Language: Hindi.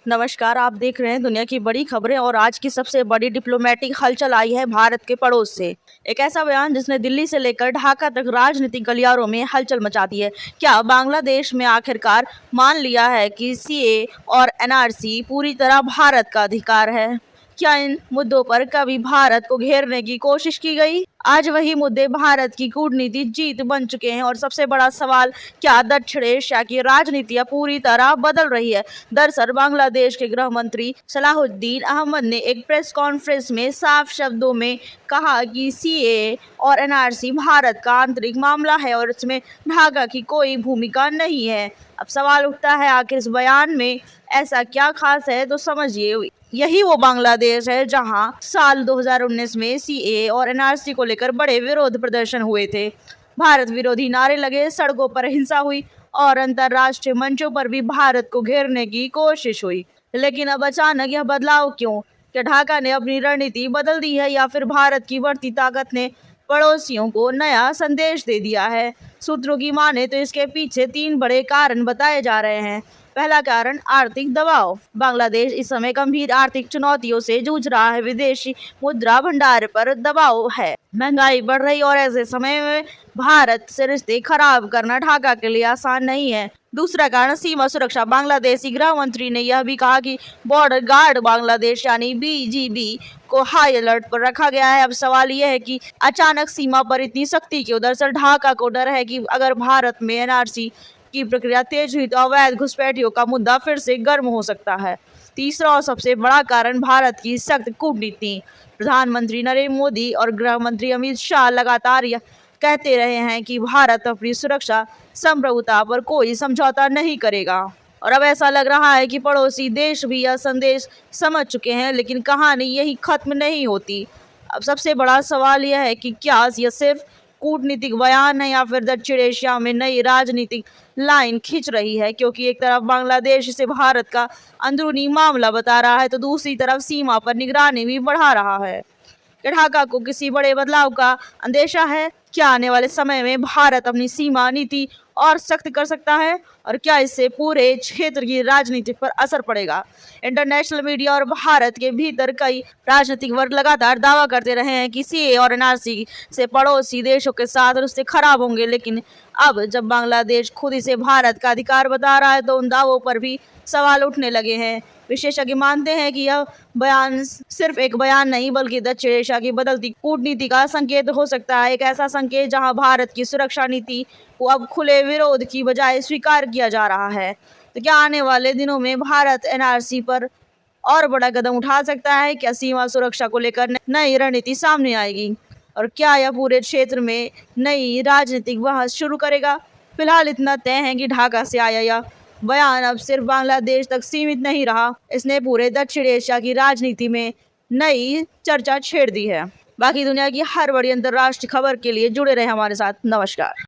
नमस्कार, आप देख रहे हैं दुनिया की बड़ी खबरें और आज की सबसे बड़ी डिप्लोमेटिक हलचल आई है भारत के पड़ोस से। एक ऐसा बयान जिसने दिल्ली से लेकर ढाका तक राजनीतिक गलियारों में हलचल मचा दी है। क्या बांग्लादेश में आखिरकार मान लिया है कि सीए और एनआरसी पूरी तरह भारत का अधिकार है? क्या इन मुद्दों पर कभी भारत को घेरने की कोशिश की गई? आज वही मुद्दे भारत की कूटनीति जीत बन चुके हैं और सबसे बड़ा सवाल, क्या दक्षिण एशिया की राजनीतियां पूरी तरह बदल रही है? दरअसल बांग्लादेश के गृह मंत्री सलाहुद्दीन अहमद ने एक प्रेस कॉन्फ्रेंस में साफ शब्दों में कहा कि सीए और एनआरसी भारत का आंतरिक मामला है और इसमें ढाका की कोई भूमिका नहीं है। अब सवाल उठता है, आखिर इस बयान में ऐसा क्या खास है? तो समझिए, यही वो बांग्लादेश है जहां साल 2019 में सीए और एनआरसी को लेकर बड़े विरोध प्रदर्शन हुए थे। भारत विरोधी नारे लगे, सड़कों पर हिंसा हुई और अंतर्राष्ट्रीय मंचों पर भी भारत को घेरने की कोशिश हुई। लेकिन अब अचानक यह बदलाव क्यों? क्या ढाका ने अपनी रणनीति बदल दी है या फिर भारत की बढ़ती ताकत ने पड़ोसियों को नया संदेश दे दिया है? सूत्रों की माने तो इसके पीछे 3 बड़े कारण बताए जा रहे हैं। पहला कारण, आर्थिक दबाव। बांग्लादेश इस समय गंभीर आर्थिक चुनौतियों से जूझ रहा है। विदेशी मुद्रा भंडार पर दबाव है, महंगाई बढ़ रही और ऐसे समय में भारत से रिश्ते खराब करना ढाका के लिए आसान नहीं है। दूसरा कारण, सीमा सुरक्षा। बांग्लादेशी गृह मंत्री ने यह भी कहा कि बॉर्डर गार्ड बांग्लादेश यानी बीजीबी को हाई अलर्ट पर रखा गया है। अब सवाल यह है कि अचानक सीमा पर इतनी सख्ती क्यों? दरअसल ढाका को डर है कि अगर भारत में एनआरसी की प्रक्रिया तेज हुई तो अवैध घुसपैठियों का मुद्दा फिर से गर्म हो सकता है। तीसरा और सबसे बड़ा कारण, भारत की सख्त कूटनीति। प्रधानमंत्री नरेंद्र मोदी और गृह मंत्री अमित शाह लगातार यह कहते रहे हैं कि भारत अपनी सुरक्षा संप्रभुता पर कोई समझौता नहीं करेगा। और अब ऐसा लग रहा है कि पड़ोसी देश भी यह संदेश समझ चुके हैं, लेकिन कहानी यही खत्म नहीं होती। अब सबसे बड़ा सवाल यह है कि क्या यह सिर्फ कूटनीतिक बयान है या फिर दक्षिण एशिया में नई राजनीतिक लाइन खींच रही है? क्योंकि एक तरफ बांग्लादेश इसे भारत का अंदरूनी मामला बता रहा है तो दूसरी तरफ सीमा पर निगरानी भी बढ़ा रहा है। ढाका को किसी बड़े बदलाव का अंदेशा है? क्या आने वाले समय में भारत अपनी सीमा नीति और सख्त कर सकता है? और क्या इससे पूरे क्षेत्र की राजनीति पर असर पड़ेगा? इंटरनेशनल मीडिया और भारत के भीतर कई राजनीतिक वर्ग लगातार दावा करते रहे हैं कि सीए और एनआरसी से पड़ोसी देशों के साथ रिश्ते खराब होंगे, लेकिन अब जब बांग्लादेश खुद इसे भारत का अधिकार बता रहा है तो उन दावों पर भी सवाल उठने लगे हैं। विशेषज्ञ मानते हैं कि यह बयान सिर्फ एक बयान नहीं बल्कि दक्षिण एशिया की बदलती कूटनीति का संकेत हो सकता है। एक ऐसा संकेत जहां भारत की सुरक्षा नीति को अब खुले विरोध की बजाय स्वीकार किया जा रहा है। तो क्या आने वाले दिनों में भारत एनआरसी पर और बड़ा कदम उठा सकता है? क्या सीमा सुरक्षा को लेकर नई रणनीति सामने आएगी? और क्या यह पूरे क्षेत्र में नई राजनीतिक बहस शुरू करेगा? फिलहाल इतना तय है कि ढाका से आया यह बयान अब सिर्फ बांग्लादेश तक सीमित नहीं रहा, इसने पूरे दक्षिण एशिया की राजनीति में नई चर्चा छेड़ दी है। बाकी दुनिया की हर बड़ी अंतर्राष्ट्रीय खबर के लिए जुड़े रहे हमारे साथ। नमस्कार।